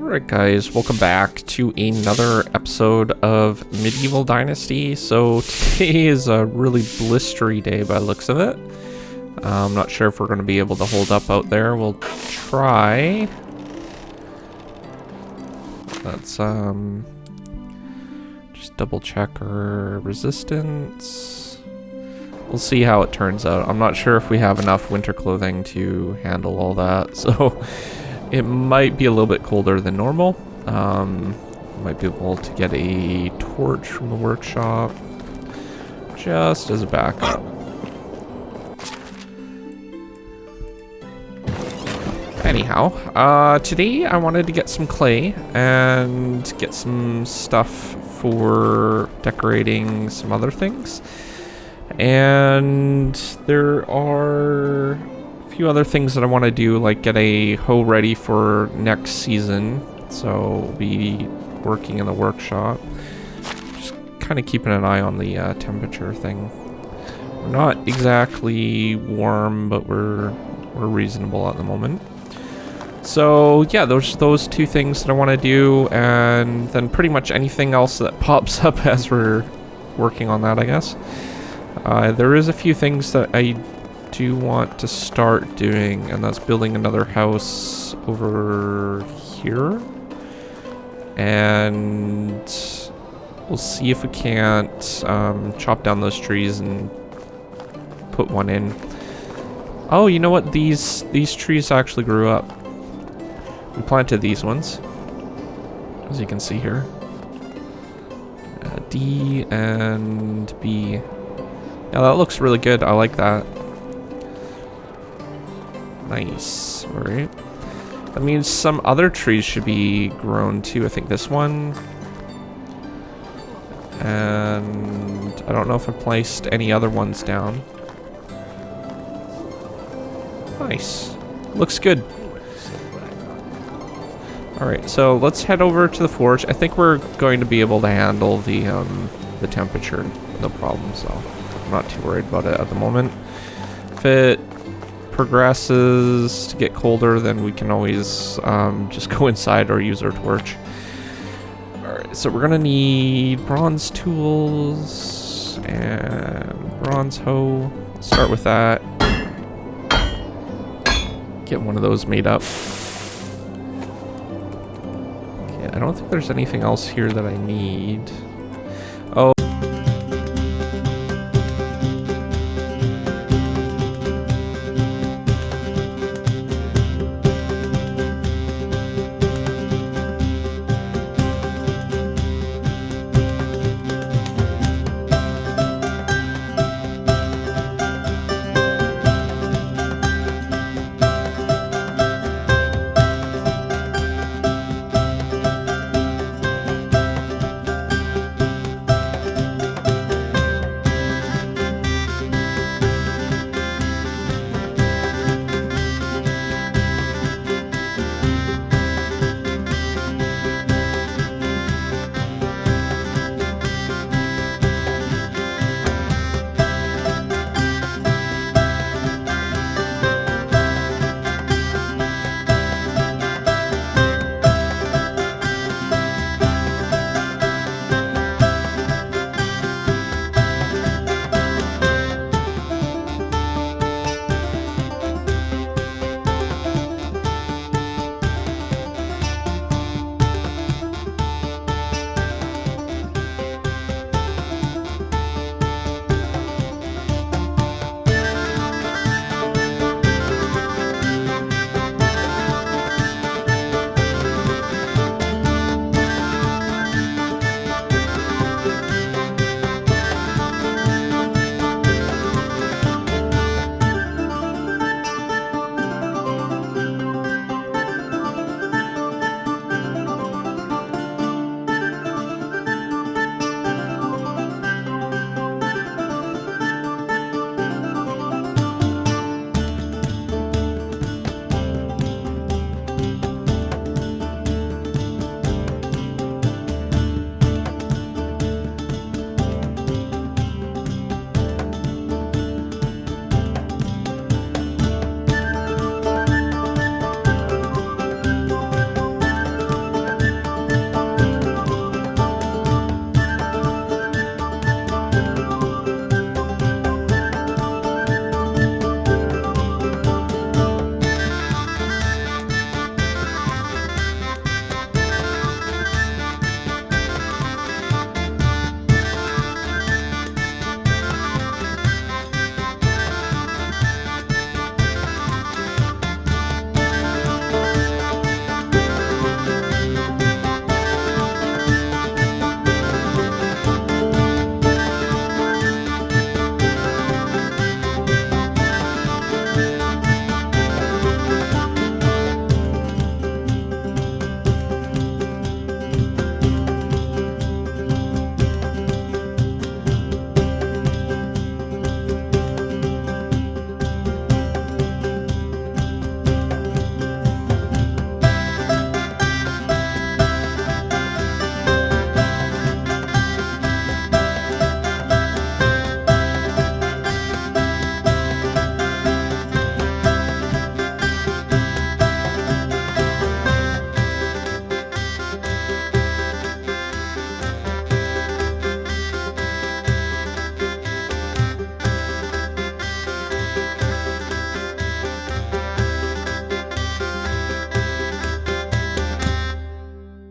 Alright guys, welcome back to another episode of Medieval Dynasty. So today is a really blistery day by the looks of it. I'm not sure if we're going to be able to hold up out there. We'll try. Let's just double check our resistance. We'll see how it turns out. I'm not sure if we have enough winter clothing to handle all that, so it might be a little bit colder than normal. Might be able to get a torch from the workshop just as a backup. Anyhow, today I wanted to get some clay and get some stuff for decorating some other things. And there are a few other things that I want to do, like get a hoe ready for next season. So we'll be working in the workshop. Just kind of keeping an eye on the temperature thing. We're not exactly warm, but we're reasonable at the moment. So yeah, those two things that I want to do, and then pretty much anything else that pops up as we're working on that, I guess. There is a few things that I do want to start doing, and that's building another house over here. And we'll see if we can't chop down those trees and put one in. Oh, you know what? These trees actually grew up. We planted these ones, as you can see here. D and B. Yeah, that looks really good. I like that. Nice. Alright. That means some other trees should be grown too. I think this one. And I don't know if I placed any other ones down. Nice. Looks good. Alright, so let's head over to the forge. I think we're going to be able to handle the temperature, no problem, so I'm not too worried about it at the moment. If it progresses to get colder, then we can always just go inside or use our torch. Alright, so we're gonna need bronze tools and bronze hoe. Start with that. Get one of those made up. Okay, I don't think there's anything else here that I need. Oh.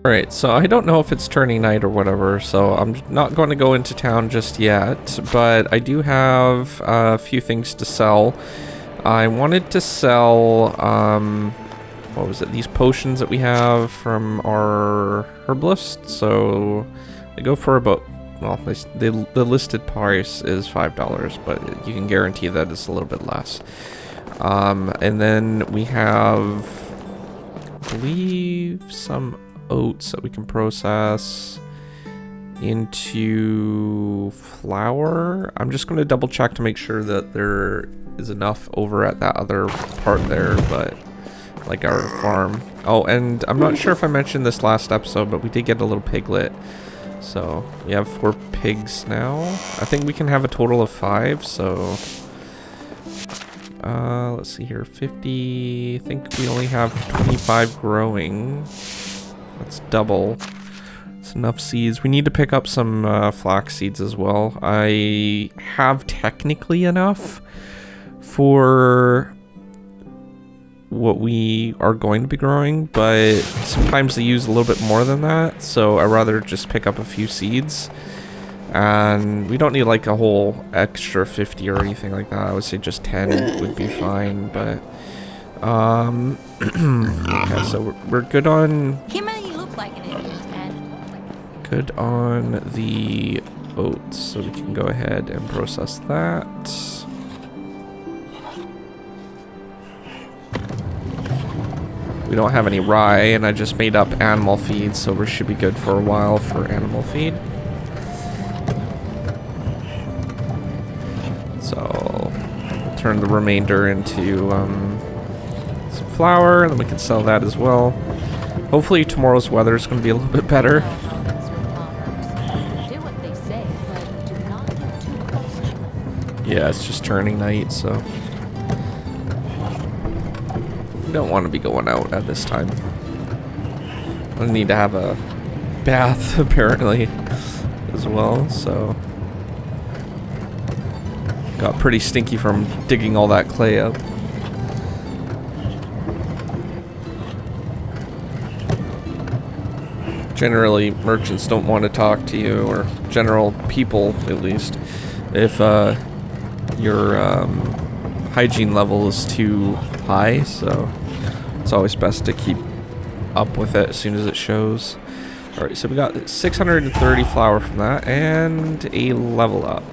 Alright, so I don't know if it's turning night or whatever, so I'm not going to go into town just yet, but I do have a few things to sell. I wanted to sell, what was it, these potions that we have from our herbalist, so they go for about, well, the listed price is $5, but you can guarantee that it's a little bit less. And then we have, I believe, some oats that we can process into flour. I'm just going to double check to make sure that there is enough over at that other part there, but like our farm. Oh, and I'm not sure if I mentioned this last episode, but we did get a little piglet. So we have 4 pigs now. I think we can have a total of 5, so let's see here, 50. I think we only have 25 growing. That's double. It's enough seeds. We need to pick up some flax seeds as well. I have technically enough for what we are going to be growing, but sometimes they use a little bit more than that, so I'd rather just pick up a few seeds. And we don't need like a whole extra 50 or anything like that. I would say just 10 would be fine, but okay, so we're good on good on the oats, so we can go ahead and process that. We don't have any rye, and I just made up animal feed, so we should be good for a while for animal feed. So we'll turn the remainder into some flour, and then we can sell that as well. Hopefully tomorrow's weather is going to be a little bit better. Yeah, it's just turning night, so we don't want to be going out at this time. I need to have a bath apparently as well, so got pretty stinky from digging all that clay up. Generally, merchants don't want to talk to you, or general people at least, if your hygiene level is too high, so it's always best to keep up with it as soon as it shows. Alright, so we got 630 flour from that, and a level up.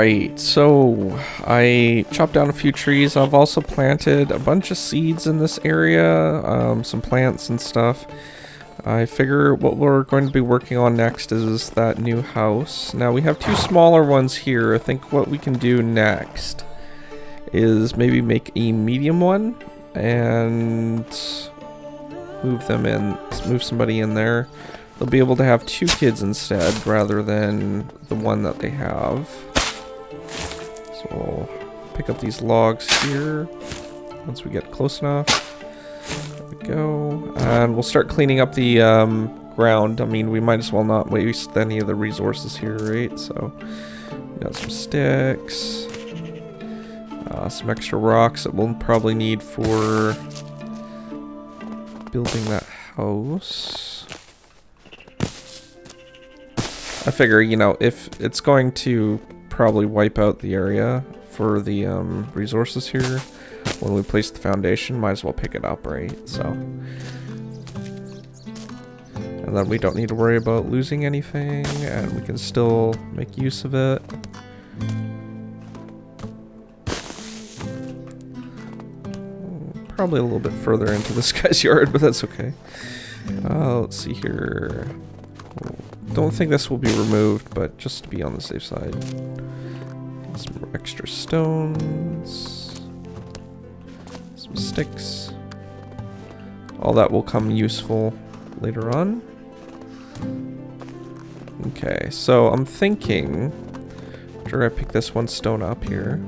Alright, so I chopped down a few trees. I've also planted a bunch of seeds in this area, some plants and stuff. I figure what we're going to be working on next is that new house. Now we have two smaller ones here. I think what we can do next is maybe make a medium one and move them in, move somebody in there. They'll be able to have 2 kids instead rather than the one that they have. So we'll pick up these logs here once we get close enough. There we go. And we'll start cleaning up the ground. I mean, we might as well not waste any of the resources here, right? So we got some sticks, some extra rocks that we'll probably need for building that house. I figure, you know, if it's going to probably wipe out the area for the resources here when we place the foundation, might as well pick it up, right? So, and then we don't need to worry about losing anything, and we can still make use of it. Probably a little bit further into this guy's yard, but that's okay. Let's see here. Don't think this will be removed, but just to be on the safe side. Some extra stones. Some sticks. All that will come useful later on. Okay, so I'm thinking, after I pick this one stone up here,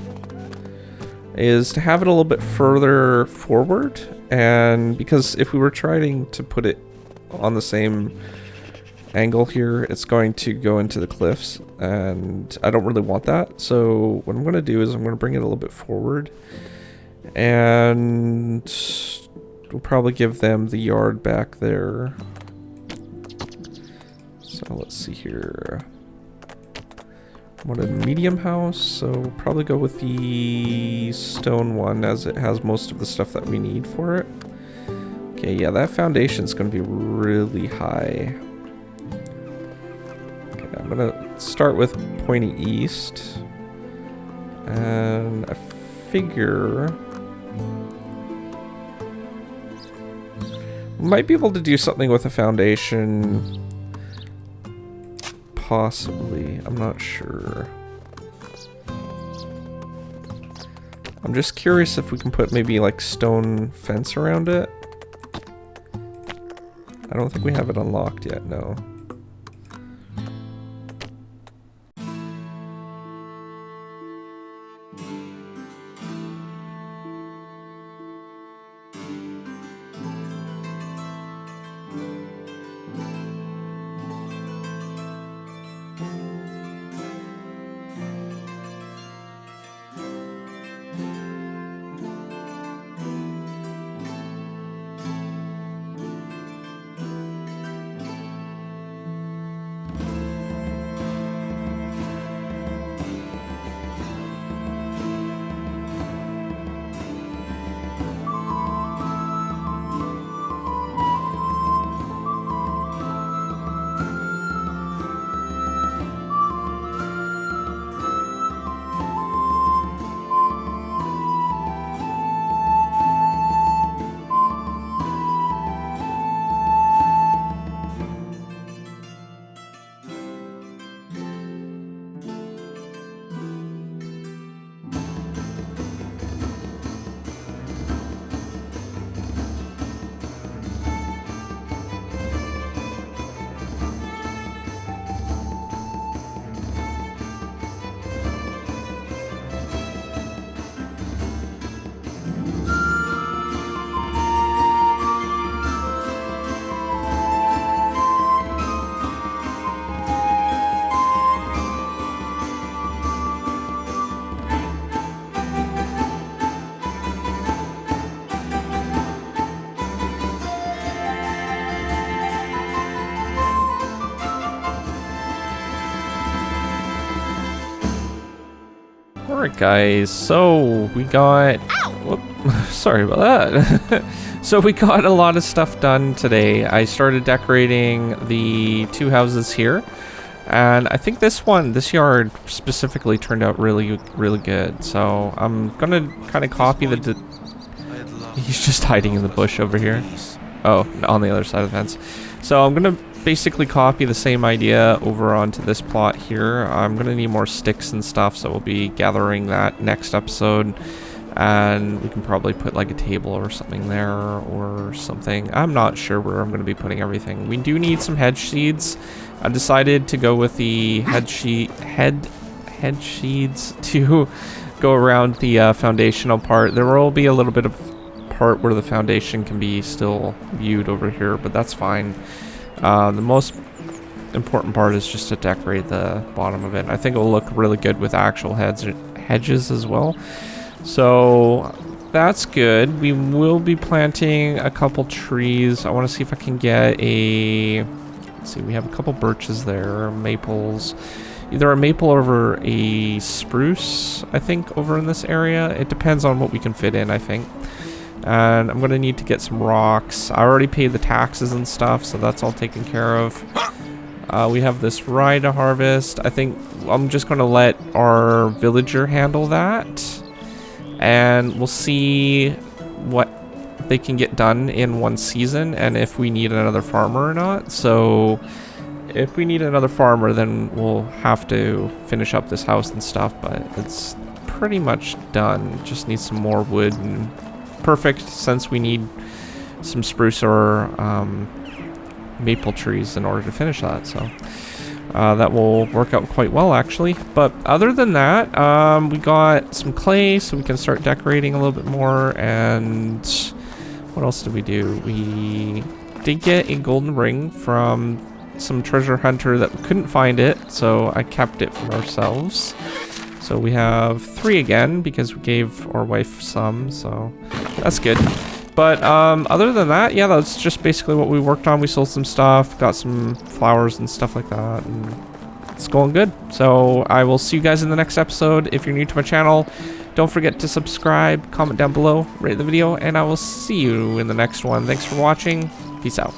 is to have it a little bit further forward. And because if we were trying to put it on the same angle here, it's going to go into the cliffs, and I don't really want that. So what I'm going to do is I'm going to bring it a little bit forward, and we'll probably give them the yard back there. So let's see here. I want a medium house, so we'll probably go with the stone one as it has most of the stuff that we need for it. Okay, yeah, that foundation's going to be really high. I'm gonna start with pointing east, and I figure we might be able to do something with a foundation, possibly. I'm not sure. I'm just curious if we can put maybe like stone fence around it. I don't think we have it unlocked yet, no. Alright guys, so we got... Whoop, sorry about that. So we got a lot of stuff done today. I started decorating the 2 houses here. And I think this yard specifically turned out really, really good. So I'm gonna kind of copy the... He's just hiding in the bush over here. Oh, on the other side of the fence. So I'm gonna basically copy the same idea over onto this plot here. I'm gonna need more sticks and stuff, so we'll be gathering that next episode. And we can probably put like a table or something there or something. I'm not sure where I'm gonna be putting everything. We do need some hedge seeds. I decided to go with the hedge seeds to go around the foundational part. There will be a little bit of part where the foundation can be still viewed over here, but that's fine. The most important part is just to decorate the bottom of it. I think it will look really good with actual hedges as well. So that's good. We will be planting a couple trees. I want to see if I can get a... Let's see, we have a couple birches there, maples. Either a maple or a spruce, I think, over in this area. It depends on what we can fit in, I think. And I'm going to need to get some rocks. I already paid the taxes and stuff, so that's all taken care of. We have this rye to harvest. I think I'm just going to let our villager handle that. And we'll see what they can get done in one season and if we need another farmer or not. So if we need another farmer, then we'll have to finish up this house and stuff, but it's pretty much done. Just need some more wood, and perfect since we need some spruce or maple trees in order to finish that. So that will work out quite well, actually. But other than that, we got some clay so we can start decorating a little bit more. And what else did we do? We did get a golden ring from some treasure hunter that we couldn't find it, so I kept it for ourselves. So we have 3 again because we gave our wife some, so that's good. But other than that, yeah, that's just basically what we worked on. We sold some stuff, got some flowers and stuff like that, and it's going good. So I will see you guys in the next episode. If you're new to my channel, don't forget to subscribe, comment down below, rate the video, and I will see you in the next one. Thanks for watching. Peace out.